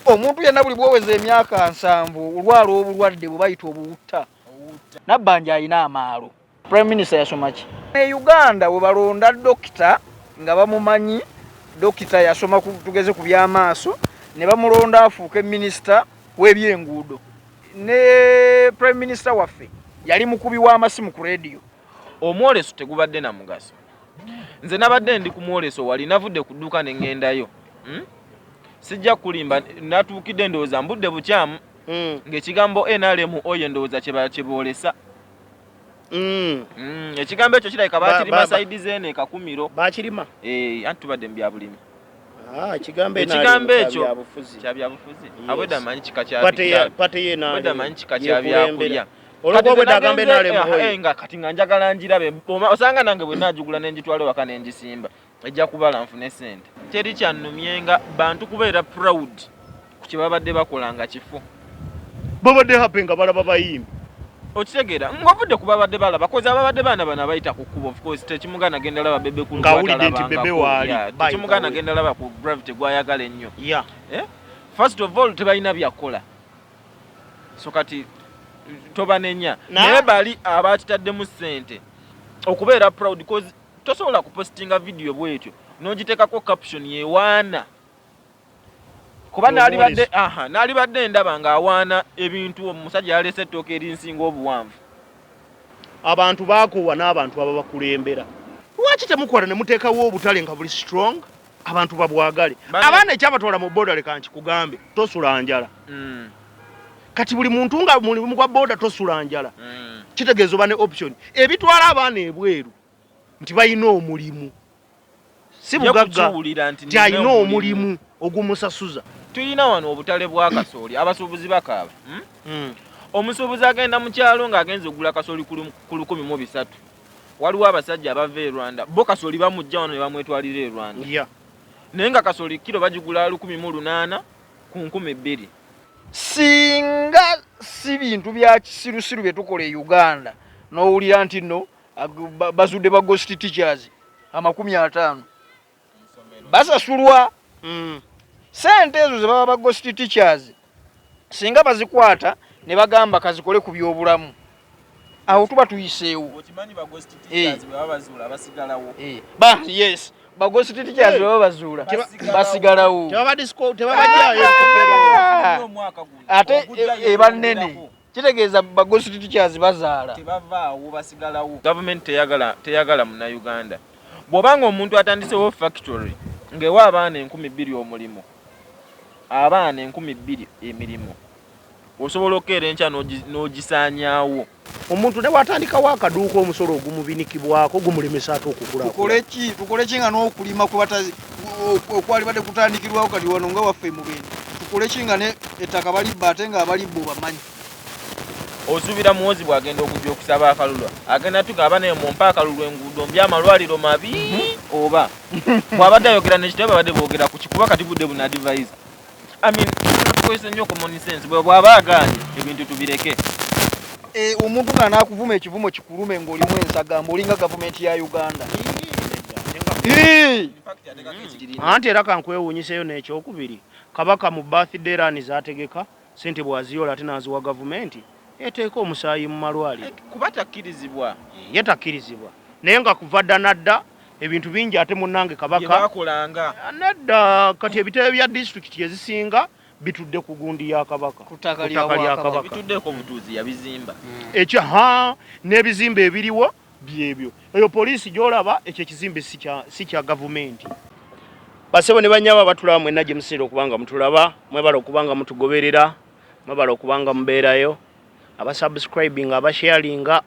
Omuntu yenna buli bwoweza emyaka 7 olwala obulwadde bwe bayita obuwutta. Nabanja alina amaalo. Prime Minister yasoma ki? E Uganda we balonda dokita nga bamumanyi dokita yasoma tugeze ku byamaaso ne bamulonda afuuke minister w'ebyenguudo. Ne Prime Minister waffe yali mukubi w'amasimu ku radio. Omwoleso tegubadde na mugaso. Nze nabadde ndi ku mwoleso wali navudde ku dduuka ne ŋŋendayo. Sijja kulimba natuukidde ndowooza mbudde bukyamu ng'ekigambo NRM oyo ndowooza kye boolesa. Ekigambo ekyo kirabika baakirima sayidi zeene kakumiro. Baakirima? Anti tubadde mu byabulimi. Ekigambo ekyo kya byabufuzi. Abwedda amanyi kika kya byakulya. Nga kati nga njagala njirabe osanga nange bwe naagigula ne njitwala waka ne ngisimba ejja kubala nfune sente. Teri kyannumyenga bantu kubeera proud ku kye babadde bakolanga kifo. Babadde happy nga balaba bayimbi. Okitegeera ng'ovudde ku babadde balaba kozi ababadde baana bana bayita ku kkubo of course tekimugana genda laba bebe ku ngawulidde nti bebe waali tekimugana genda laba ku gravity gwayagala ennyo. First of all tebalina byakola so kati tobanenya naye bali abaakitaddemu ssente okubeera proud because tosobola kupostinga video bwetyo n'ogiteekako caption yewaana kuba naali badde ndaba ng'awaana ebintu omusajja yaleese ettooke erinsinga obuwanvu. Abantu baakoowa n'abantu aba bakulembera. Lwaki temukola ne muteekawo obutale nga buli strong abantu babwagale? Abaana ekyabatwala mu booda leka nkikugambe tosula njala. Kati buli muntu nga mulimu gwa booda tosula njala. Kitegeeza oba ne option ebitwala abaana ebweru nti balina omulimu. Si bugagga nti alina omulimu ogumusasuza. Tuyina wano obutale bwa kasooli abasuubuzi bakaaba. Omusuubuzi agenda mu kyalo ng'agenze okugula kasooli ku 1,300. Waliwo abasajja abava e Rwanda bo kasooli bamujja wano ne bamwetwalira e Rwanda. Naye nga kasooli kilo bagigula 1,800 ku 2,000. Singa si bintu bya kisirusiru bye tukola e Uganda n'owulira nti nno bazudde ba ghost teachers 50 basasulwa. Sente ezo ze baba ba ghost teachers singa bazikwata ne bagamba kazikole ku byobulamu awo tuba tuyiseewo. Okimanyi ba ghost teachers bwe babazuula basigalawo. Yes ba ghost teachers bwe babazuula basigalawo. Tebabajjayo omwaka guno ate ebannene kitegeeza ba ghost teachers bazaala tebavaawo basigalawo. Government teyagala muna Uganda. Bw'obanga omuntu atandisewo factory ng'ewa abaana 2,000 omulimu abaana 2,000 emirimu osobola okukeera enkya n'ogisaanyaawo. Omuntu ne watandikawo akaduuka omusolo ogumubinikibwako gumulemesa ate okukula. Tukole ki nga n'okulima okwali badde kutandikirwawo kati wano nga waffe emubende. Tukole ki nga ettaka balibba ate nga abalibba obamanyi. Osuubira muwozi bw'agenda okujja okusaba akalulu agenda tugamba naye mumpa akalulu enguudo mby amalwaliro mabi oba bw'abadde ayogera nekitabo babadde boogera ku kikuba kati budde buna advise. Tukozesa nnyo common sense bw'aba agaanye ebintu tubireke. Omuntu nga naakuvuma ekivumo kikulume ng'olimu ensagamba olinga gavumenti ya Uganda. Anti era kankwewuunyiseeyo n'ekyokubiri kabaka mu birthday run z'ategeka sente bw'aziyola ate n'aziwa gavumenti eteeka omusaayi mu malwaliro. Kuba takkirizibwa. Ye takkirizibwa. Naye nga kuva dda nadda ebintu bingi ate munnange kabaka bakolanga. Nadda kati ebitebe bya district ezisinga bitudde ku gundi ya kabaka. Kutaka lya kabaka. Bituddeko obutuuzi yabizimba. Ekyo n'ebizimbe ebiriwo byebyo. Eyo poliisi gy'olaba ekyo ekizimbe si kya gavumenti. Basebo ne banyaba batulaba mwenna gye musinira okubanga mutulaba mwebala okubanga mutugoberera mwebala okubanga mubeerayo abasubscribing abasharinga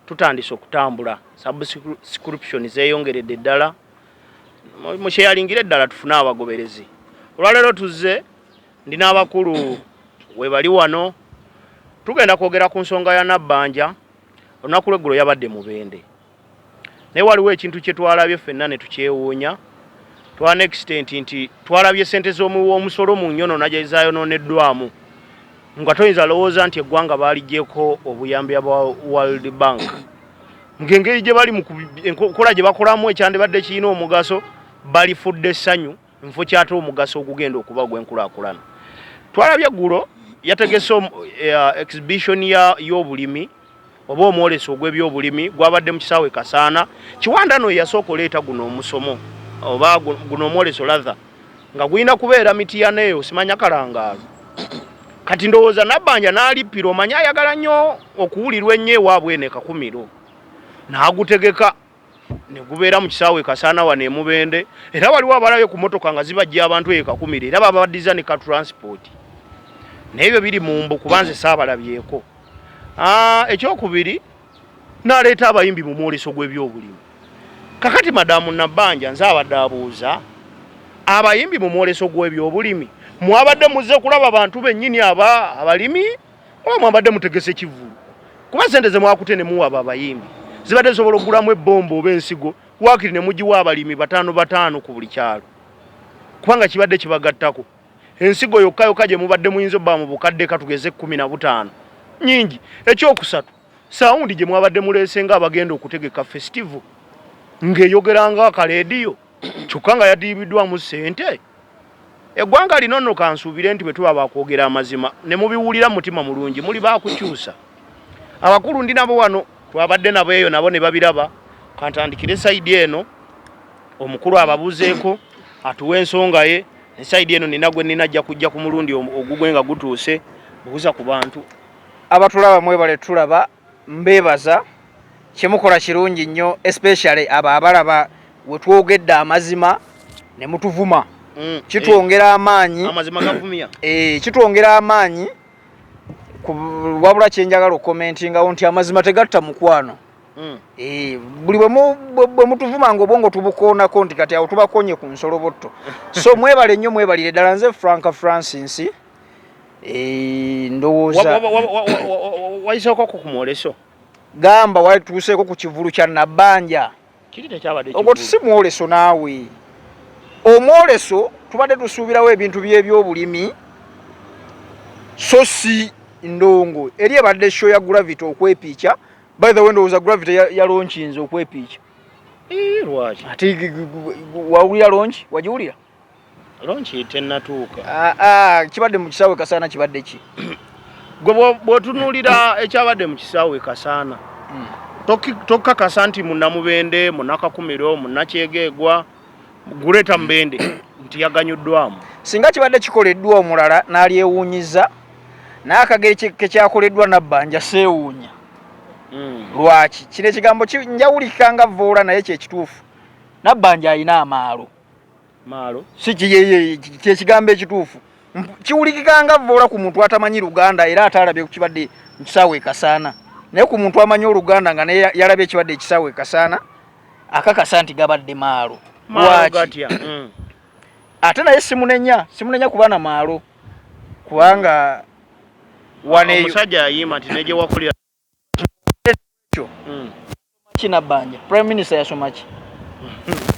tutandise okutambula subscription zeeyongeredde ddala musharingire ddala tufune abagoberezi. Olwaleero tuzze ndina abakulu webali wano tugenda kwogera ku nsonga ya Nabanja. Olunaku lw'eggulo yabadde mubende naye waliwo ekintu kye twalabye ffenna ne tukyewuunya. Twana extent nti twalabye sente z'omusolo mu nyono nagyezaayononeddwamu nga toyinza lowooza nti eggwanga baaligyeko obuyambi bwa World Bank ng'engeri gye bali mu enkola gye bakolamu ekyandibadde kirina omugaso balifudde essanyu nfo kyate omugaso ogugenda okuba gwenkulaakulana. Twalabye ggulo yategese exhibition y'obulimi oba omwoleso ogw'ebyobulimi gwabadde mu kisaawe Kasaana. Kiwanda no yasooka oleeta guno omusomo oba guno omwoleso latha nga gulina kubeera miti ya neyo simanya kalangaalo. Kati ndowooza Nabanja n'alippira omanye ayagala nnyo okuwulirwa ennyo ewaabwe ene Kakumiro n'agutegeka ne gubeera mu kisaawe Kasaana wano emubende. Era waliwo abalabye ku motoka nga zibajja abantu e Kakumiro era babaddiza ne ka transport n'ebyo biri mu mbu kubanze saabalabyeko. Ekyokubiri n'aleeta abayimbi mu mwoleso gw'ebyobulimi. Kakati madamu Nabanja nze abadde abuuza abayimbi mu mwoleso gw'ebyobulimi mwabadde muzze kulaba abantu bennyini abalimi oba mwabadde mutegese kivvulu? Kuba sente ze mwakute ne muwaba abayimbi zibadde zisobola okugulamu ebbombo oba ensigo waakiri ne mugiwa abalimi bataano ku buli kyalo kubanga kibadde kibagattako. Ensigo yokka gye mubadde muyinza obba mu bukadde katugeze 15 nyingi. Ekyokusatu saawundi gye mwabadde muleese nga abagenda okutegeka festival ng'eyogeranga akaleediyo kyokka nga yadiibiddwamu ssente. Eggwanga lino nno kansuubire nti bwe tuba bakwogera amazima ne mubiwulira mutima mulungi muli baakukyusa. Abakulu ndi nabo wano twabadde nabo eyo nabo ne babiraba. Kantandikire sayidi eno omukulu ababuzeeko atuwa ensonga ye. Sayidi eno nina gwe ninajja kujja ku mulundi ogugwe nga gutuuse buuza ku bantu abatulaba mwebale tulaba mbeebaza kyemukola kirungi nnyo especially abo abalaba we twogedde amazima ne mutuvuma. Kitwongera amaanyi amazima gavumya kitwongera amaanyi wabula kyenjagala okukomentingawo nti amazima tegatta mukwano. Buli bwe mutuvuma nga obwongo tubukoonako nti kati awo tubakonye ku nsolobotto. So mwebale nnyo mwebalire ddala. Nze Franka Francis ndowooza wayiseeko ku mwoleso gamba watuuseeko ku kivvulu kya Nabanja. Ogwo si mwoleso naawe. Omwoleso tubadde tusuubirawo ebintu by'ebyobulimi so si ndongo. Eri ebadde show ya Gravity okwepiica. By the way, ndowooza Gravity yalonchinze okwepiica. Lwaki? Ati wawulira lonchi? Wagiwulira? Lonchi tennatuuka. Kibadde mu kisaawe Kasaana kibadde ki? Gwe bw'otunuulira ekyabadde mu kisaawe Kasaana tokkakasa nti munnamubende munnakakumiro munnakyegeegwa guleeta mubende nti yaganyuddwamu. Singa kibadde kikoleddwa omulala n'alyewuunyiza naye akageri kekyakoleddwa Nabanja seewuunya. Lwaki? Kino ekigambo njawulikika nga vvoola naye kyekituufu. Nabanja alina amaalo. Si kyekigambo ekituufu. Kiwulikika nga vvoola ku muntu atamanyi Luganda era atalabye ku kibadde mu kisaawe Kasaana. Naye ku muntu amanyi Oluganda nga naye yalabye ekibadde ekisaawe Kasaana akakasa nti gabadde maalo. Lwaki? Ate naye simunenya kubaana maalo kubanga waneyo omusajja ayima nti neje wakulira Nabanja Prime Minister yasoma ki?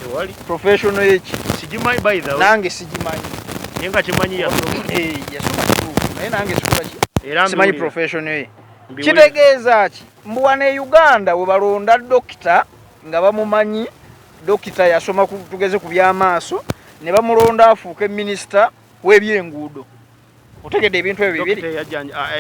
Ewali professional eki sigimanyi by the way. Nange sigimanyi yenga kimanyi yasoma yasoma kituufu naye nange sikola ki simanyi professional ye. Kitegeeza ki mbu wano e Uganda we balonda dokita nga bamumanyi dokita yasoma tugeze ku byamaaso ne bamulonda afuuke minisita w'ebyenguudo. Otegedde ebintu ebyo bibiri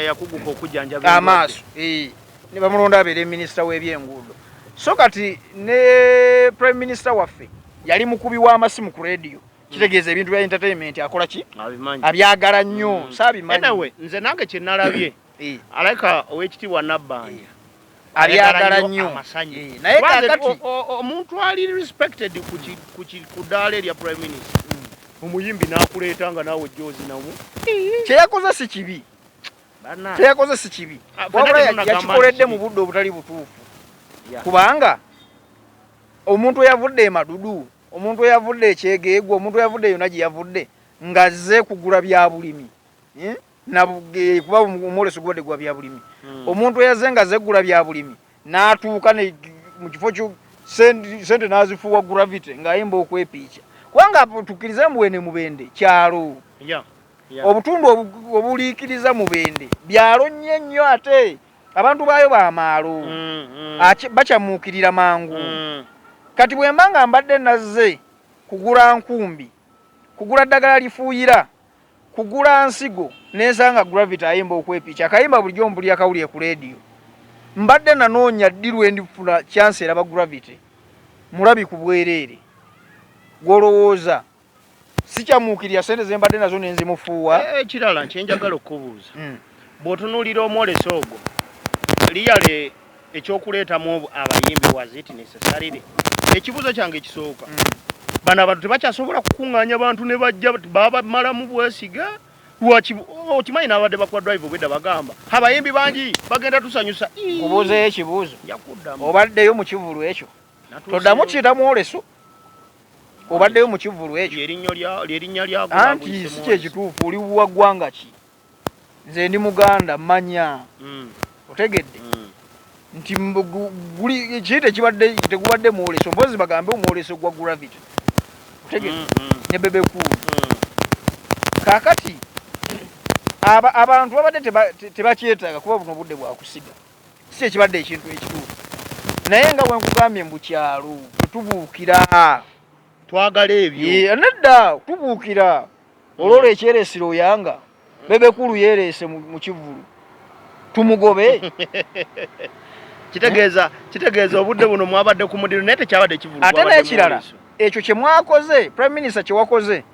yakuguka okujjanjaba amaaso ne bamulonda abeere minisita w'ebyenguudo. So kati ne Prime Minister waffe yali mukubi w'amasimu ku radio. Kitegeeza ebintu bya entertainment akola ki? Abyagala nnyo. Saabimanyi. Anyway, nze nange kye nalabye alaika ow'ekitiibwa Nabanja abyagala nnyo. Naye kakati omuntu ali respected ku ddaala erya Prime Minister omuyimbi n'akuleeta nga naawe jjoozi namu kyeyakoze si kibi. Kyeyakoze si kibi. Wabula yakikoledde mu budde obutali butuufu. Kubanga omuntu eyavudde emadudu, omuntu eyavudde ekyegeegwa, omuntu eyavudde yonna gye yavudde ng'azze kugula bya bulimi. Kuba omwoleso gubadde gwa bya bulimi. Omuntu eyazze ng'azze kugula bya bulimi n'atuuka mu kifo kyo sente n'azifuuwa Gravity ng'ayimba okwepiica. Kubanga tukkirize Mbwene Mubende kyalo. Obutundu obuliikiriza Mubende byalo nnyo ate abantu baayo bamaalo. Bakyamuukirira mangu. Kati bwe mba nga mbadde nazze kugula nkumbi kugula ddagala lifuuyira, kugula nsigo n'ensanga Gravity ayimba okwepicha akayimba bulijjo mbuli akawulire ku radio. Mbadde nanoonya ddi lwe ndifuna chance eraba Gravity mulabi ku bwereere gwolowooza sikyamuukirya sente ze mbadde nazo ne nzimufuuwa. Ekirala nkyenjagala okubuuza bw'otunuulira omwoleso ogwo liyale ekyokuleetamu abayimbi waziti necessarily. Ekibuuzo kyange ekisooka bano abantu tebakyasobola kukuŋŋaanya abantu ne bajja babamalamu bwesiga lwaki okimanyi n'abadde bakuba drive obwedda bagamba abayimbi bangi bagenda tusanyusa. Kubuuzeyo ekibuuzo obaddeyo mu kivulu ekyo toddamu kiyita mwoleso obaddeyo mu kivulu ekyo lyerinnya lyago anti si kyekituufu oli wa ggwanga ki nze ndi Muganda mmanya otegedde nti kiyite kibadde tegubadde mwoleso mpozi bagambe omwoleso gwa Gravity otegedde ne bebekulu kaakati abantu babadde tebakyetaaga kuba buno obudde bwakusiga si ekibadde ekintu ekituufu naye nga bwenkugambye mu kyalo tetubuukira twagala ebyo nedda tubuukira olwolwo ekyereesiro oyanga bebekulu yeereese mu kivulu tumugobe. kitegeeza obudde buno mwabadde ku mudiru naye tekyabadde kivulu. Ate n'ekirala ekyo kye mwakoze Prime Minister kye wakoze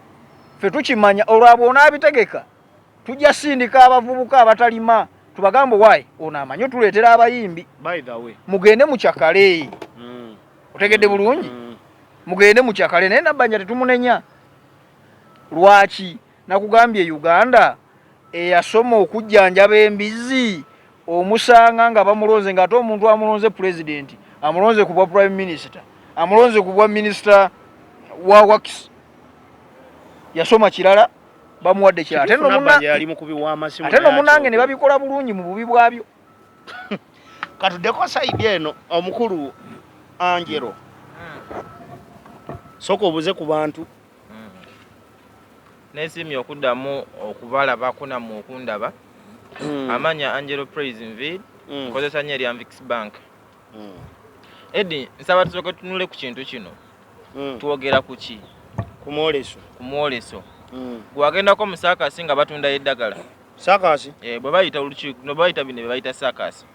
ffe tukimanya olwabo onaabitegeka tujja sindika abavubuka abatalima tubagamba waayi ono amanyi otuleetera abayimbi mugende mu kyakale otegedde bulungi mugende mu kyakale naye Nabanja tetumunenya lwaki nakugambye Uganda eyasoma okujjanjaba embizi omusanga nga bamulonze nga ate omuntu amulonze president amulonze ku bwa prime minister amulonze ku bwa minister wa works yasoma kirala bamuwadde kirala ate no munange ne babikola bulungi mu bubi bwabyo. Katuddeko saidi eno omukulu Angelo soko obuze ku bantu nesimye okuddamu okubalabako nammwe okundaba amanya Angelo Praise Nvid nkozesa nnyo erya Vix Bank. Edi nsaba tusooke tunule ku kintu kino twogera ku ki ku mwoleso gwagendako mu saakasi nga batunda eddagala saakasi bwe bayita olukiiko no bayita bino bye bayita saakasi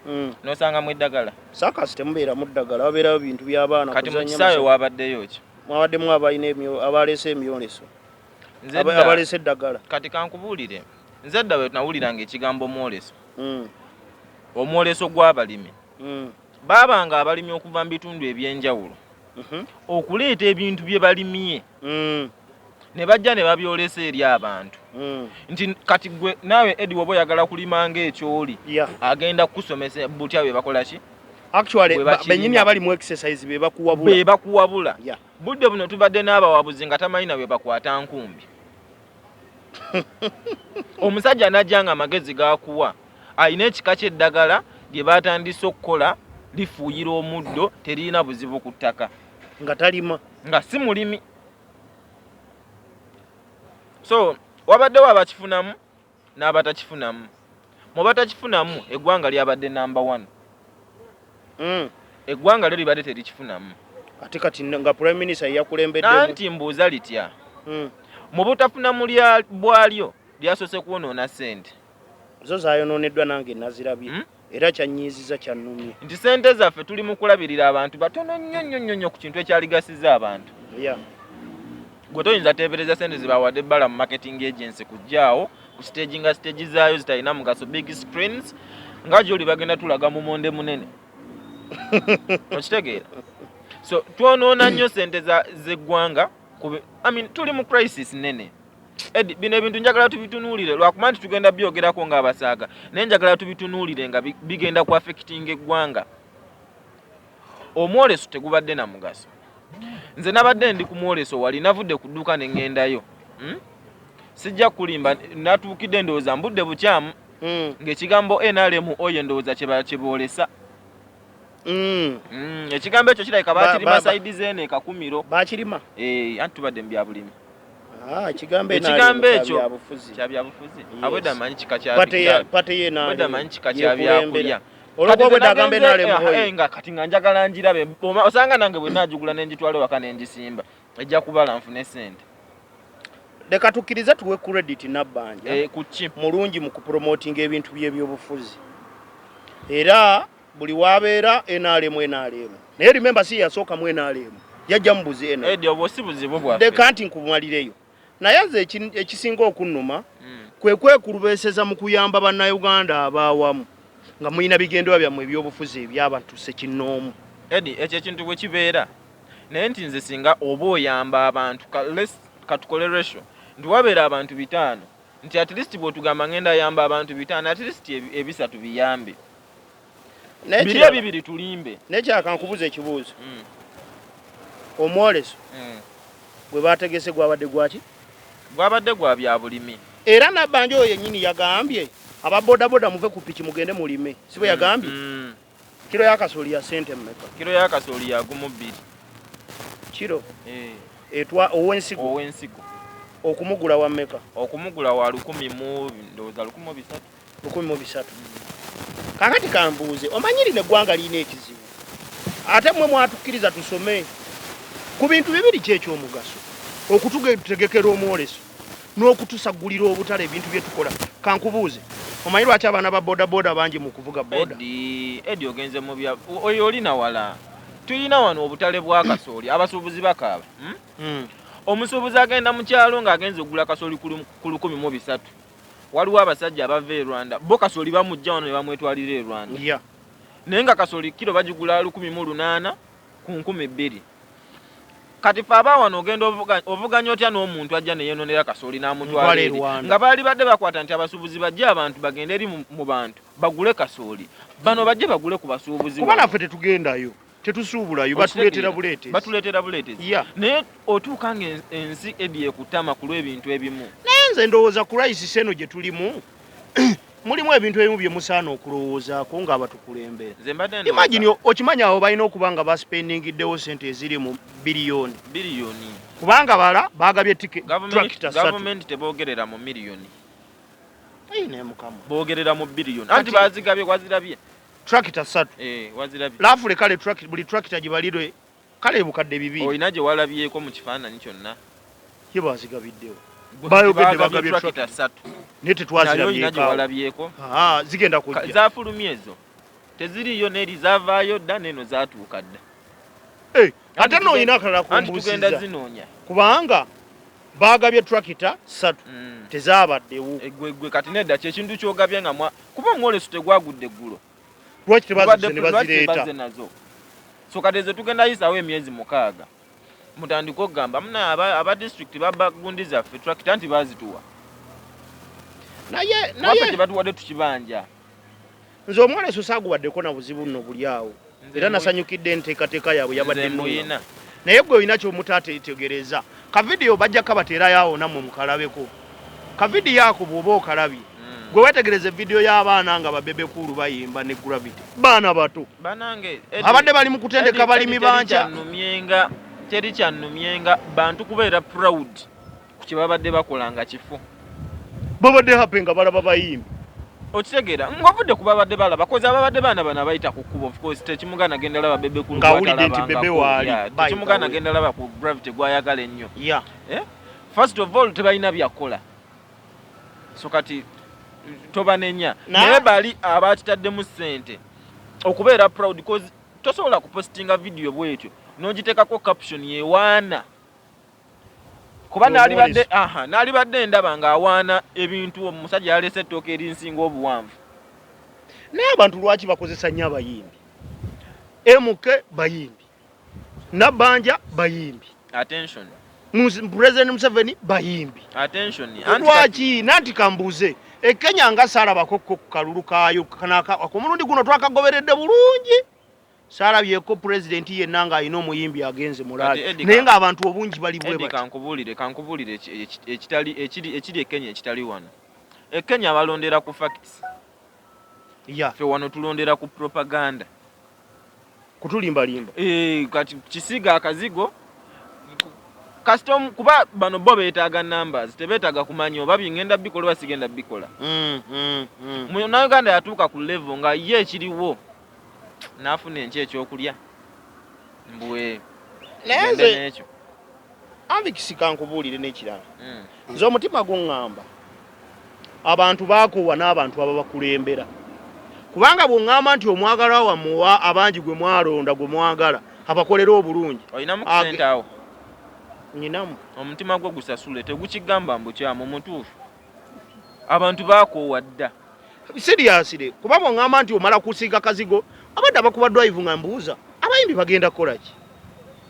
n'osangamu eddagala saakasi temubeera mu ddagala wabeerawo bintu by'abaana kati mu kisaawe waabaddeyo ki mwabaddemu abalina abaleese emyoleso abaleese eddagala kati kankubuulire nze dda bwe nawuliranga ekigambo mwoleso omwoleso gw'abalimi baabanga abalimi okuva mu bitundu ebyenjawulo okuleeta ebintu bye balimye ne bajja ne babyolesa eri abantu nti kati gwe naawe Edi woba oyagala kulima ng'ekyoli agenda kukusomesa butya bwe bakola ki actually benyini abali mu exercise be bakuwabula budde buno tubadde n'abawabuzi nga tamanyina bwe bakwata nkumbi omusajja najja nga amagezi gakuwa alina ekika ky'eddagala lye batandise okukola lifuuyira omuddo terina buzibu ku ttaka nga talima nga si mulimi. So wabaddewo abakifunamu n'abatakifunamu mu batakifunamu eggwanga lyabadde number 1 eggwanga lyo libadde terikifunamu ate kati nga prime minister yakulembeddemu anti mbuuza litya mu butafunamu bwalyo lyasose kwonoona sente zo zaayononeddwa nange nazirabye era kyanyiiziza kyannumye nti sente zaffe tuli mu kulabirira abantu batono nnyo ku kintu ekyaligasiza abantu gwe toyinza teebereza sente zibawadde ebbala mu marketing agency kujjaawo ku stage nga stage zaayo zitalina mugaso big screens nga gyoli bagenda tulaga mu monde munene okitegeera so twonoona nnyo sente z'eggwanga tuli mu crisis nene Edi bino ebintu njagala tubitunuulire lwakuba nti tugenda byogerako ng'abasaaga naye njagala tubitunuulire nga bigenda ku affecting eggwanga. Omwoleso tegubadde na mugaso. Nze nabadde ndi ku mwoleso wali navudde ku dduuka ne ŋŋendayo sijja kulimba natuukidde ndowooza mbudde bukyamu ng'ekigambo NRM oyo endowooza kye boolesa ekigambo ekyo kirabika baakirima saidi zeene kakumiro baakirima anti tubadde mu byabulimi ekigambo ekyo kya byabufuzi abwedda manyi kika kya byakulya nga kati nga njagala njirabe osanga nange bwe naagigula n'engitwala waka n'engisimba ejja kubala nfune sente leka tukkirize tuwe credit Nabanja kuki mulungi mu kupromoting ebintu by'ebyobufuzi era buli wabeera NRM naye remember si yasooka mu NRM yajja mubuzi obosibuzibu bwaffe de kanti nkumaliriyo naye nze ekisinga okunnuma kwe kwekulubeseza mu kuyamba bannayuganda abaawamu nga muyina bigendwa byammwe ebyobufuzi ebyabantu sekinnoomu ekyo ekintu bwe kibeera naye nti nze singa oba oyamba abantu katukole ratio nti wabeera abantu 5 nti at least bw'otugamba ngenda yamba abantu 5 at least ebisatu biyambe biri ebibiri tulimbe nekyaka nkubuza ekibuuzo omwoleso bwe bategese gwabadde gwaki gwabadde gwa bya bulimi era Nabanja oyo yennyini yagambye ababodaboda muve ku piki mugende mulime si bwe yagambye kiro ya kasooli ya sente mmeka kiro ya kasooli ya gumu 2 kiro etwa owensigo okumugula wa mmeka okumugula wa 10 mu ndoza 13 kakati kambuuze omanyiri ne gwanga liina ekizibu ate mwe mwatukkiriza tusome ku bintu bibiri kyekyomugaso okututegekera omwoleso n'okutusagulira obutale ebintu bye tukola kankubuuze omanyi lwaki abaana ba bodaboda bangi mu kuvuga boda edi ogenze mu bya oyo olina wala tulina wano obutale bwa kasooli abasuubuzi bakaaba omusuubuzi agenda mu kyalo ng'agenze okugula kasooli ku 13 waliwo abasajja abava e Rwanda bo kasooli bamujja wano ne bamwetwalira e Rwanda naye nga kasooli kiro bagigula 18 ku 12 kati fa abawano ogenda ovuganya otya n'omuntu ajja ne yeenonera kasooli n'amutwala nga baali badde bakwata nti abasuubuzi bajje abantu bagende eri mu bantu bagule kasooli bano bajje bagule ku basuubuzi kuba naffe tetugendayo tetusuubulayo batuleetera buleetezi naye otuuka nga ensi edi ekutama ku lw'ebintu ebimu naye nze ndowooza ku layisi seno gye tulimu mulimu ebintu ebimu bye musaana okulowoozaako ng'abatukulembera imagine okimanya abo balina okuba nga baspendingiddewo sente eziri mu biliyoni kubanga bala baagabye gavumenti teboogerera mu miliyoni boogerera mu biliyoni anti bazigabye wazirabye tractor 3 wazirabye lafule kale buli tractor gibalirwe kale ebukadde 2 olina gye walabyeko mu kifaananyi kyonna ye bazigabiddewo bayogedde bagabye tractor 3 naye tetwazirabyeko zigenda kujja zaafulumya ezo teziriyo n'eri zaavaayo dda n'eno zaatuuka dda ate n'olina akalala kumbuusiza zinoonya kubanga baagabye tractor 3 tezaabaddewo gwe kati nedda kyekintu kyogabye nga kuba omwoleso tegwagudde eggulo lwaki tebazize ne bazireeta nazo so kati ezo tugenda yisaawo emyezi 6 mutandika okugamba muna aba district babagundi zaffe tractor nti bazituwa naye tebatuwadde tukibanja nze omwoleso saagubaddeko na buzibu nno buli awo era nasanyukidde enteekateeka yaabwe yabadde muyina naye gwe olina kyomutategereza kavidiyo bajja kabateerayo awo nammwe mukalabeko kavidiyo ako bw'oba okalabye gwe wetegereza vidiyo y'abaana nga babebekulu bayimba ne gravity baana bato abadde bali mu kutendeka balimi banja teri kyannumyenga bantu kubeera proud ku kye babadde bakolanga kifu babadde happy nga balaba bayimbi okitegeera ng'ovudde ku babadde balaba kozi ababadde baana bano abayita ku kkubo of course tekimugana genda laba bebekulu ngawulidde nti bebe waali tekimugana genda laba ku gravity gwayagala ennyo first of all tebalina byakola so kati tobanenya naye bali abatitaddemu ssente okubeera proud because tosobola kupostinga video bwetyo n'ogiteekako caption yewaana kuba naali badde ndaba ng'awaana ebintu omusajja yalese ettooka erinsinga obuwanvu naye abantu lwaki bakozesa nnyo abayimbi MK bayimbi Nabanja bayimbi attention President Museveni bayimbi attention lwaki nanti kambuuze Kenya nga saalabako ku kalulu kaayo omulundi guno twakagoberedde bulungi saalabyeko pulezidenti yenna ng'alina omuyimbi agenze mulaali naye ng'abantu obungi bali bwe bati kankubuulire ekiri e Kenya ekitali wano e Kenya balondera ku facts ffe wano tulondera ku propaganda kutulimbalimba kati kisiga akazigo custom kuba bano bo beetaaga numbers tebeetaaga kumanya oba bingenda bikola oba sigenda bikola Uganda yatuuka ku level nga ye ekiriwo n'afuna enki ekyokulya mbuwe nekyo ambikisika nkubuulire n'ekirala nze omutima guŋŋamba abantu baakoowa n'abantu ababakulembera kubanga bw'oŋŋamba nti omwagala wamuwa abangi gwe mwalonda gwe mwagala abakolera obulungi olinamu kusente awo nyinamu omutima gwo gusasule tegukigamba mbukyamu mutuufu abantu baakoowa dda siriyasire kuba bw'oŋŋamba nti omala kusiiga kazigo abadde abakuba drive nga mbuuza abayimbi bagenda kukola ki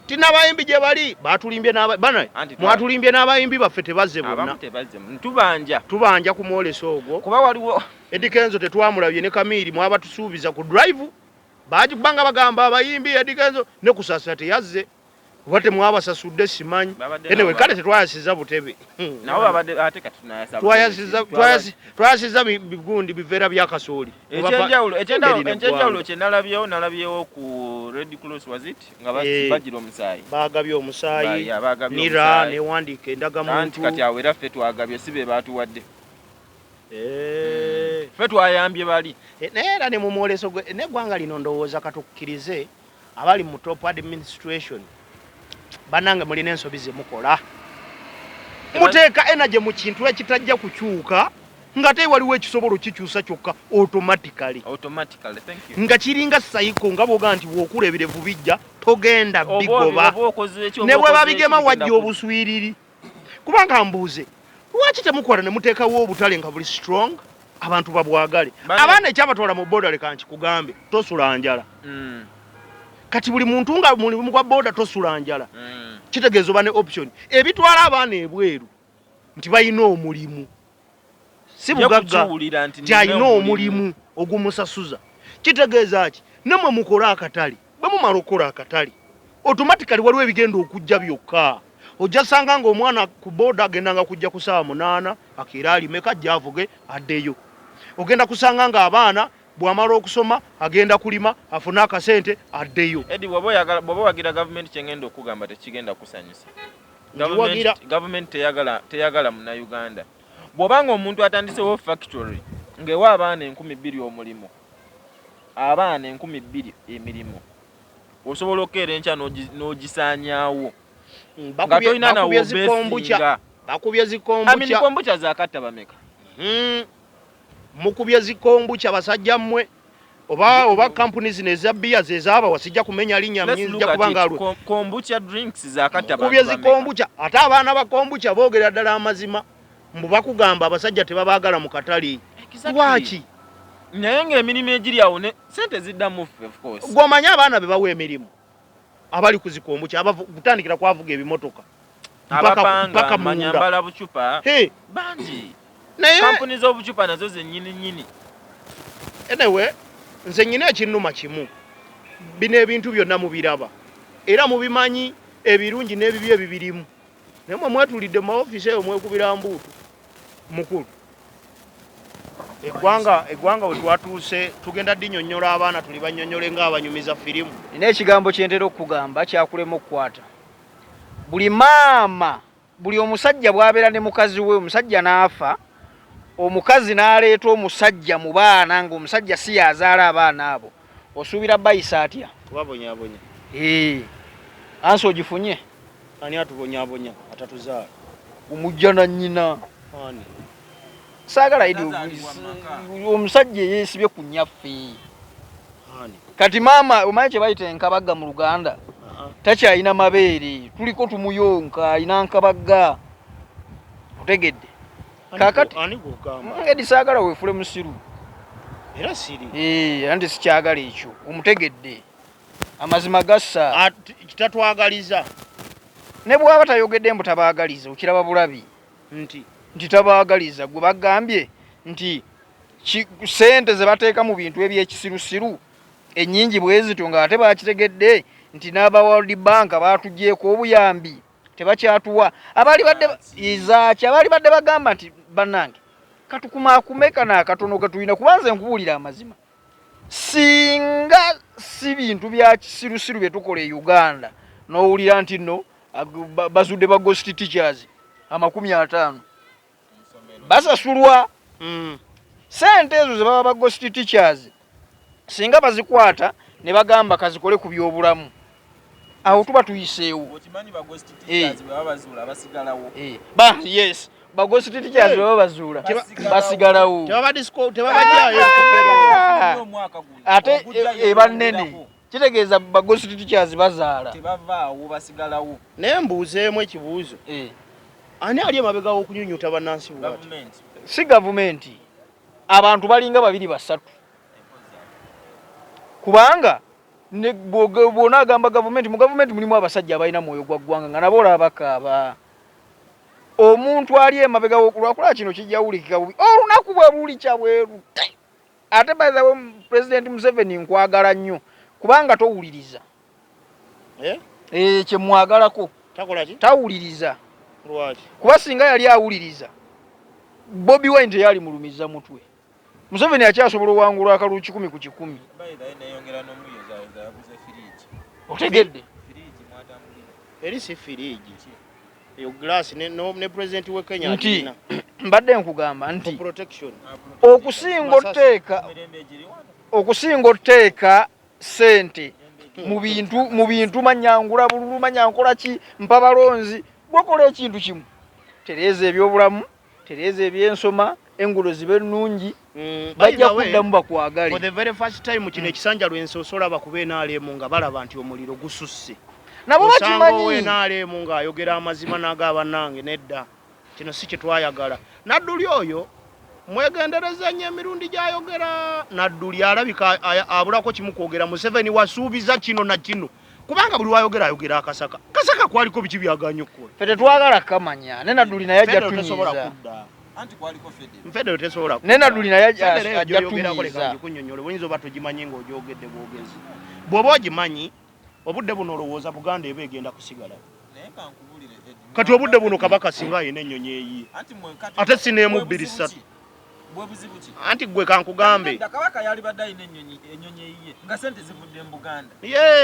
tin'abayimbi gye bali batulimbye mwatulimbye n'abayimbi baffe tebazze bonna tubanja ku mwoleso ogwo kuba waliwo edikenzo tetwamulabye ne kamiiri mwaba tusuubiza ku drive bagikubanga bagamba abayimbi edikenzo ne kusasira teyazze oba temwabasasudde simanyi enewe kale tetwayasiza butebe twayasiza bigundi biveera bya kasooli ekyenjawulo kye nalabyewo ku Red Cross was it nga bagira omusaayi baagabye omusaayi nira newandiika endagamuntu kati awo era ffe twagabye si be baatuwadde ffe twayambye bali naye era ne mu mwoleso n'eggwanga lino ndowooza katukkirize abali mu top administration banange mulina ensobi ze mukola muteeka energy mu kintu ekitajja kukyuka nga te waliwo ekisobolo kikyusa kyokka automatically nga kiringa sayiko nga bwoga nti bw'okula ebirevu bijja togenda bigoba ne bwe babigema wajja obuswiriri kubanga mbuuze lwaki temukola ne muteekawo obutale nga buli strong abantu babwagale abaana ekyabatwala mu boda leka nkikugambe tosula njala kati buli muntu nga mulimu gwa boda tosula njala kitegeeza oba ne option ebitwala abaana ebweru nti balina omulimu si bugagga nti alina omulimu ogumusasuza kitegeeza ki nemwe mukola akatale bwe mumala okukola akatale automatically waliwo ebigenda okujja byokka ojja sanga ng'omwana ku boda agendanga kujja ku ssaawa 8 akeera alimeka ajja avuge addeyo ogenda kusanga ng'abaana bw'amala okusoma agenda kulima afuna akasente addeyo edi bw'oba wagira gavumenti kyengenda okugamba tekigenda kusanyusa gavumenti teyagala munnayuganda bw'obanga omuntu atandisewo factory ng'ewa abaana 2,000 omulimu abaana 2,000 emirimu osobola okukeera enkya n'ogisaanyaawo nga tolina nawo besinga bakubye zikombucha zakatta bameka mukubye zikombucha basajja mmwe oba companies neza bia zezaba wasijja kumenya linya myinzi ja kubanga kombucha drinks zakatta mukubye zikombucha ate abaana ba kombucha boogera ddala amazima mbu bakugamba abasajja tebabagala mu katali lwaki naye ng'emirimu egiri awo ne sente ziddamu of course gw'omanya abaana be bawa emirimu abali kuzikombucha kutandikira kwavuga ebimotoka mpaka manyambala bucupa bangi kampuni z'obucupa nazo zennyini enewe nze nnyina ekinnuma kimu bino ebintu byonna mubiraba era mubimanyi ebirungi n'ebibi ebibirimu naye mwe mwetulidde mu maofiisi eyo mwekubira mbuutu mukulu eggwanga we twatuuse tugenda ddinyonnyola abaana tuli bannyonnyole ng'abanyumiza firimu nina ekigambo kye ntera okukugamba kyakulema okukwata buli maama buli omusajja bw'abeera ne mukazi we omusajja n'afa omukazi n'aleeta omusajja mu baana ng'omusajja si yazaala abaana abo osuubira bayisa atya kubabonyabonya ansi ogifunye ani atubonyabonya atatuzaala omujja na nnyina saagala idi omusajja yeesibye ku nnyaffe kati maama omanyi kye bayita enkabagga mu Luganda takyalina mabeere tuliko tumuyonka alina nkabagga otegedde kakati edi saagala weefule musiru era siri anti sikyagala ekyo omutegedde amazima gassa kitatwagaliza ne bw'aba tayogedde mbu tabaagaliza okiraba bulabi nti tabaagaliza gwe bagambye nti sente ze bateeka mu bintu ebyekisirusiru ennyingi bwe zityo ng'ate baakitegedde nti n'aba World Bank baatugyeko obuyambi tebakyatuwa abali badde bagamba nti bannange katukumaakumeka n'akatono katulina kubanza nkubuulira amazima singa si bintu bya kisirusiru bye tukola e Uganda n'owulira nti nno bazudde ba ghost teachers 50 basasulwa sente ezo ze baba ba ghost teachers singa bazikwata ne bagamba kazikole ku byobulamu awo tuba tuyiseewo. Okimanyi ba ghost teachers bwe babazuula basigalawo. Yes. Ba ghost teachers bwe babazuula basigalawo. Tebabajjayo omwaka guno. Ate eba nnene. Kitegeeza ba ghost teachers bazaala. Tebavaawo basigalawo. Naye mbuuzeemu ekibuuzo. Ani ali emabega w'okunyunyuta bannansi bw'ati? Si gavumenti. Abantu balinga babiri basatu. Kubanga ne bwona agamba gavumenti, mu gavumenti mulimu abasajja abalina mwoyo gwa ggwanga nga nabo olabakaaba. Omuntu ali emabega w'okulwakula kino kijja wulikika bubi. Olunaku bwe bulikya bweru. Ate by the way President Museveni nkwagala nnyo kubanga towuliriza. Kye mwagalako. Takola ki? Tawuliriza. Lwaki? Kuba singa yali awuliriza Bobi Wine teyali mulumiza mutwe. Museveni akyasobola owangula akalulu 10 ku 10. Otegedde? Eri si firiji. Eyo glass ne president we Kenya alina. Mbadde nkugamba nti protection. Okusinga otteeka sente mu bintu manyangula bululu manyankola ki mpabalonzi gwokola ekintu kimu. Tereeza ebyobulamu, tereeza ebyensoma, engulo zibe nnungi. Bajja kuddamu bakwagale. For the very first time kino ekisanja lwensosola bakube naalemu nga balaba nti omuliro gususse. Nabo bakimanyi. Naalemu nga ayogera amazima n'agabannange nedda. Kino si kye twayagala. Nadduli oyo mwegendereza nnyo emirundi gy'ayogera. Nadduli alabika abulako kimu kwogera. Museveni wasuubiza kino na kino. Kubanga buli wayogera ayogera akasaka. Kasaka kwaliko biki byaganya okukola. Fete twagala kamanya. Ne Nadduli naye ajja tunyiza. Anti kwaliko Fede. Mfede tesobola. Ne Nadduli naye ajja tunyiza. Kunnyonnyola oyinza oba togimanyi ng'ogyogedde bwogezi. Bw'oba ogimanyi obudde buno olowooza Buganda eba egenda kusigala. Kati obudde buno Kabaka singa ayina ennyonyi eyiye. Ate sineemubbiri ssatu. Anti gwe kankugambe. Kabaka yali badde ayina ennyonyi eyiye nga sente zivudde mu Buganda.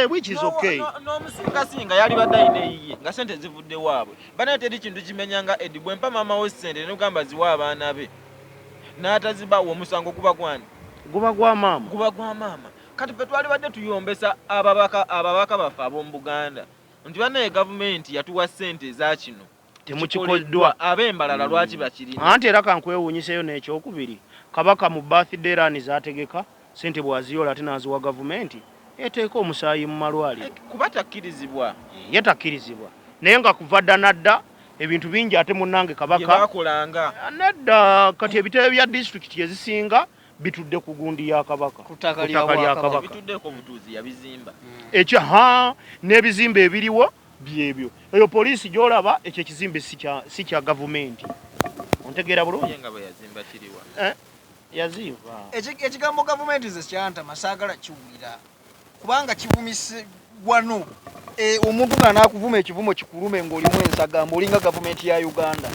Which is okay. N'omusinga yali badde ayina eyiye nga sente zivudde waabwe. Banaye teri kintu kimenyanga Edi bwe mpa maama we sente n'ogamba ziwa abaana be. N'atazibawa omusango guba gwani? Guba gwa maama. Guba gwa maama. Kati pe twali badde tuyombesa ababaka baffe ab'omu Buganda nti banaye gavumenti yatuwa sente za kino temukikoddwa ab'embalala lwaki bakirina. Anti era kankwewuunyiseyo n'ekyokubiri Kabaka mu birthday run z'ategeka sente bw'aziyoola ate n'aziwa gavumenti eteeka omusaayi mu malwaliro. Kuba takkirizibwa. Ye takkirizibwa. Naye nga kuva dda nadda ebintu bingi ate munnange Kabaka bakolanga. Nedda kati ebitebe bya disitulikiti ezisinga bitudde ku gundi ya Kabaka. Kutaka lya Kabaka. Bitudde ko mutuzi yabizimba. Ekyo n'ebizimbe ebiriwo byebyo. Eyo poliisi gy'olaba ekyo ekizimbe si kya gavumenti. Ontegeera bulungi? Yenga bwe yazimba kiriwa. Yazimba. Ekigambo gavumenti ze kyanta masaagala kiwulira. Kubanga kivumise wano. Omuntu nga naakuvuma ekivumo kikulume ng'olimu ensagamba olinga gavumenti ya Uganda.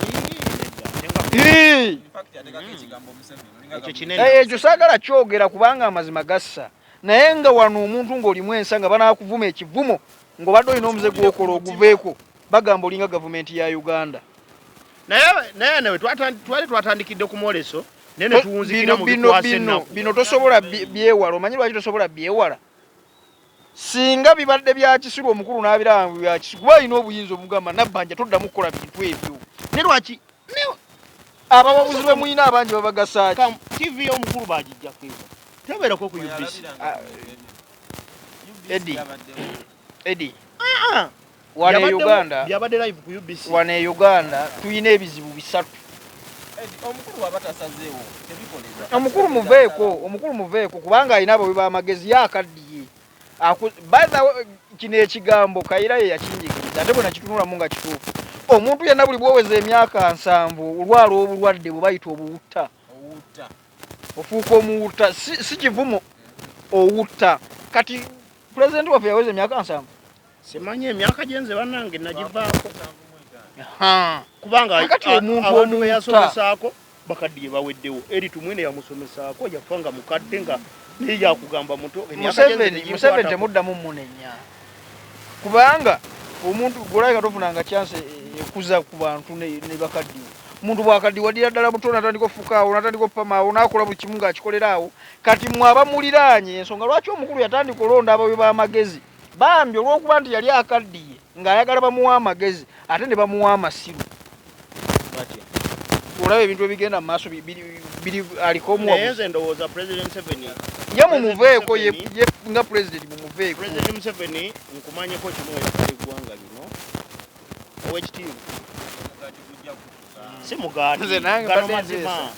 Ekyo saagala kyogera kubanga amazima gassa. Naye nga wano omuntu ng'olimu ensa nga banaakuvuma ekivumo ng'obadde olina omuze gw'okola oguveeko bagamba olinga gavumenti ya Uganda. Naye twali twatandikidde ku mwoleso naye ne tuwunzikira mu bikwase ennaku. Bino tosobola byewala. Omanyi lwaki tosobola byewala? Singa bibadde bya kisiru omukulu n'abiraba bya kisiru kuba alina obuyinza obugamba Nabanja toddamu kukola bintu ebyo. Ne lwaki? Abawabuzi be muyina abangi babagasaaki. TV y'omukulu baagijja kwiza. Tebeerako ku UBC. Eddie. Wane Uganda. Byabadde live ku UBC. Wane Uganda tuyina ebizibu bisatu. Omukulu wabatasazeewo tebikoleza. Omukulu muveeko kubanga alina abo bamagezi yakaddiye. By the way kino ekigambo Kayira ye yakinjigiriza ate bwe nakitunulamu nga kituufu. Omuntu yenna buli bwoweza emyaka 7 olwala obulwadde bwe bayita obuwutta. Ofuuka omuwutta si kivumo owutta. Kati President waffe yaweza emyaka 7. Simanyi emyaka gyenze bannange nagivaako. Kubanga omuntu we yasomesaako bakaddiye baweddewo. Eri tumwine yamusomesaako yafa nga mukadde nga naye yakugamba muto. Museveni temuddamu munenya. Kubanga omuntu golaaga tofunanga chance ekuza ku bantu ne bakaddiwe. Omuntu bwakaddiwa ddira ddala buto natandika ofukaawo natandika opamaawo n'akola buli kimu ng'akikoleraawo. Kati mwaba muliraanye ensonga lwaki omukulu yatandika olonda abo b'amagezi bambi olw'okuba nti yali akaddiye ng'ayagala bamuwa amagezi ate ne bamuwa amasiru olaba ebintu ebigenda mu maaso aliko omuwabuzi ndowooza President Museveni ye mumuveeko ye nga president mumuveeko President Museveni nkumanyeko kimu oyagala eggwanga lino owekitiibwa si mugaati gano mazima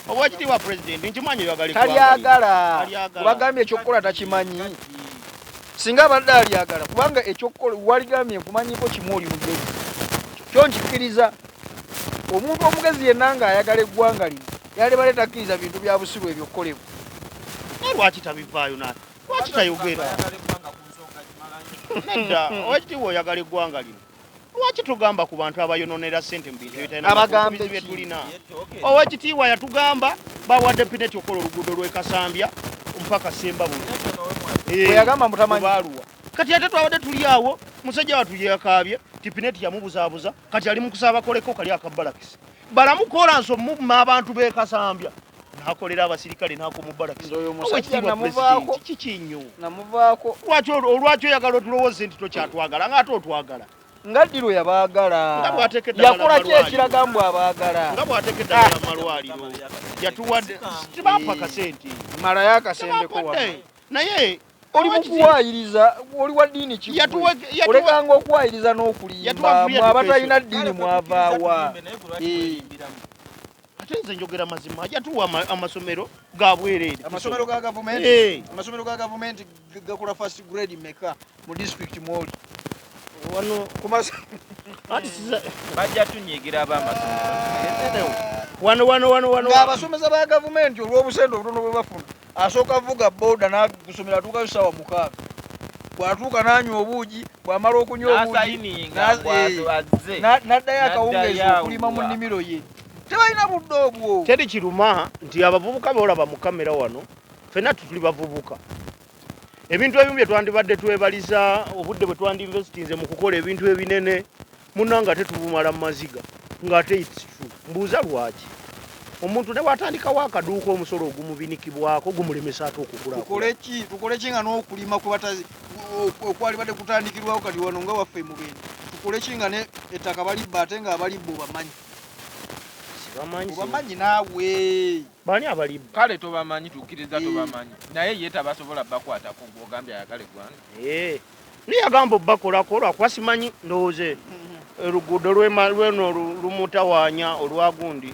owekitiibwa president nkimanyi oyagala talyagala kubagambye ekyokukola takimanyi singa abadde alyagala kubanga ekyokukola waligambye nkumanyiko kimu oli mugezi kyo nkikkiriza omuntu omugezi yenna ng'ayagala eggwanga lino yalibale takkiriza bintu bya busiru ebyokukolebwa naye lwaki tabivaayo nati lwaki tayogera nedda owekitiibwa oyagala eggwanga lino lwaki tugamba ku bantu abayononera ssente mu bintu abagambe bye tulina owekitiibwa yatugamba bawadde pineti okola oluguudo lw'e Kasambya mpaka Sembabulu yagamba mutamanyi kati ate twabadde tuli awo musajja watu yekaabye ti pineti yamubuzaabuza kati ali mu kusaba koleko kali akabalakisi balamukola mumma abantu b'e Kasambya nakolera abasirikale nako mu balakisi kikinyo namuvaako olwaki oyagala otulowooze nti tokyatwagala ng'ate otwagala nga ddiro yabaagala yakola ki ekiraga mbu abaagala nga bw'ateekeddala amalwaliro yatuwadde tibampa kasente malayo akasembeko wamu naye oli mukuwaayiriza oli wa ddiini kiolekanga okuwaayiriza n'okulimba mwe abatalina ddiini mwavaawa ate nze njogera mazima yatuwa amasomero ga bwereere amasomero ga gavumenti gakola first grade meka mu district mwoli wano bajja tunyigira ab'amasomero wano abasomesa ba gavumenti olw'obusente obutono bwe bafuna asooka avuga boda n'agusomera atuuka ssaawa 6 bw'atuuka n'anywa obuugi bw'amala okunywa obuugi n'addayo akawungeezi okulima mu nnimiro ye tebalina budde obwo teri kiruma nti abavubuka beolaba mu kamera wano ffenna tuli bavubuka ebintu ebimu bye twandibadde twebaliza obudde bwe twandinvestinze mu kukola ebintu ebinene munnanga tetubumala mu maziga ng'ate mbuuza lwaki omuntu ne bw'atandikawo akaduuka omusolo ogumubinikibwako gumulemesa ate tukole ki nga n'okulima okwali badde kutandikirwawo kati wano nga waffe mubende tukole ki nga ettaka balibba ate nga abalibba obamanyi naawe bani abalibba kale tobamanyi tukkiriza tobamanyi naye ye tabasobola bakwatako ng'ogambye ayagala eggwanga naye yagamba obbakolako lwakuba simanyi ndowooze oluguudo lweno lumutawaanya olwagundi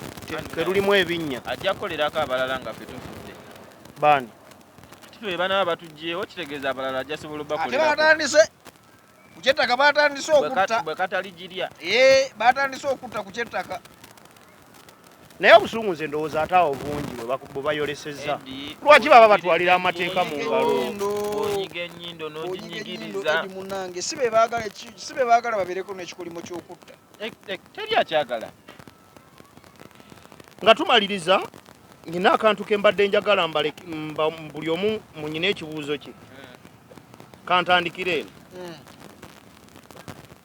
terulimu ebinnya ajja kukolerako abalala nga ffe tufudde bani ati twe banaba batugyewo kitegeeza abalala ajja sobola ate batandise ku kyettaka batandise okutta bwe kataligirya batandise okutta ku kyettaka naye obusungu nze ndowooza ate awo bungi bwe bayolesezza lwaki baba batwalira amateeka mu ngalo onyiga ennyindo n'oginyigiriza munange si be baagala babeereko n'ekikolimo ky'okutta teri akyagala nga tumaliriza nina akantu ke mbadde njagala buli omu munyina ekibuuzo kye kantandikire eno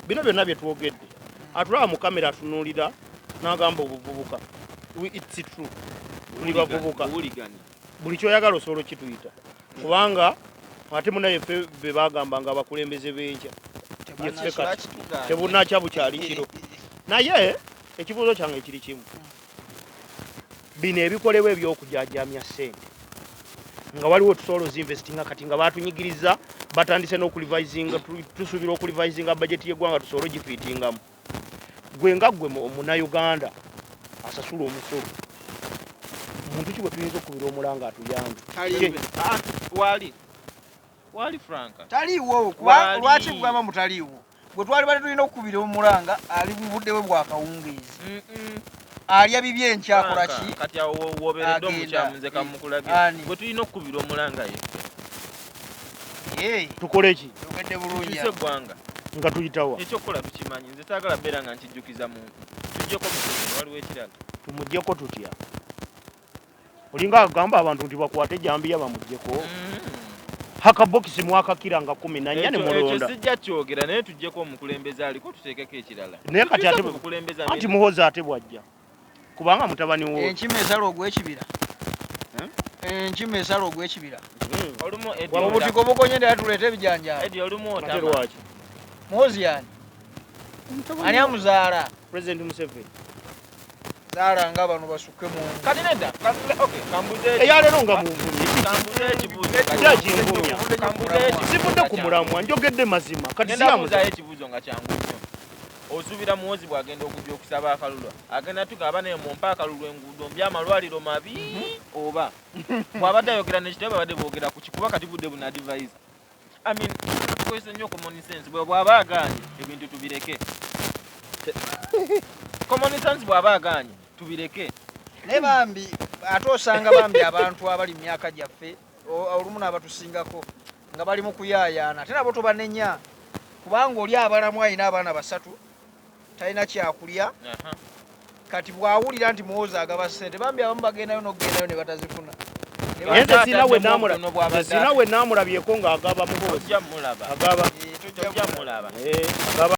bino byonna bye twogedde atulaba mu kamera atunuulira n'agamba obuvubuka it's true tuli bavubuka buli kyoyagala osobola okituyita kubanga ate munaye ffe be bagamba nga abakulembeze b'enkya yeffe kati tebunakya bukyali kiro naye ekibuuzo kyange kiri kimu bino ebikolebwa ebyokujajamya ssente nga waliwo tusobola ozinvestinga kati nga batunyigiriza batandise n'okulivisinga tusuubira okulivisinga bajeti y'eggwanga tusobole ogifiitingamu gwe nga gwe omunayuganda asasula omusolo omuntu ki bwe tuyinza okubira omulanga atuyambe wali franka taliiwo lwaki kugamba mutaliiwo gwe twali bali tulina okukubira omulanga ali mu budde bwe bwakawungeezi alya bibi enkyakola ki kati awo woberedde omukyamunze kamukulagira gwe tulina okukubira omulanga ye tukole ki yogedde bulungi eggwanga nga tuyitawa ekyokukola tukimanyi nze saagala beera nga nkijjukiza muntu tujjeko mukozi waliwo ekirala tumuggyeko tutya olinga agamba abantu nti bakwate jambiya bamugyeko hakabokisi mwakakira nga 14 ne mulonda ekyo sijja kyogera naye tujjeko omukulembeze aliko tuteekeko ekirala naye kati ate muhoza ate bwajja kubanga mutabani wo enkima esala ogw'ekibira enkima esala ogw'ekibira olumu obutiko bukonye ndala tuleeta ebijanjaalo edi olumu otama muhozi yani ani amuzaala President Museveni zaala nga bano basukke mu kati nedda kambuze eyaleero nga munvumye kambuze ekibuuzo kinvumya sivudde ku mulamwa njogedde mazima kati siyamuzayo ekibuuzo nga kyangu nnyo osuubira muwozi bw'agenda okujja okusaba akalulu agenda tugaba naye mumpa akalulu enguudo mby amalwaliro mabi oba bw'abadde ayogera nekitabo babadde boogera ku kikuba kati budde buna advise tukozesa nnyo common sense bw'aba agaanye ebintu tubireke common sense bw'aba agaanye tubireke naye bambi ate osanga bambi abantu abali mu myaka gyaffe olumu n'abatusingako nga bali mu kuyaayaana ate nabo tobanenya kubanga oli abalamu alina abaana basatu talina kyakulya kati bw'awulira nti muwozi agaba ssente bambi abamu bagendayo n'okugendayo ne batazifuna zina we naamulabyeko ng'agaba muwozi tojja mulaba agaba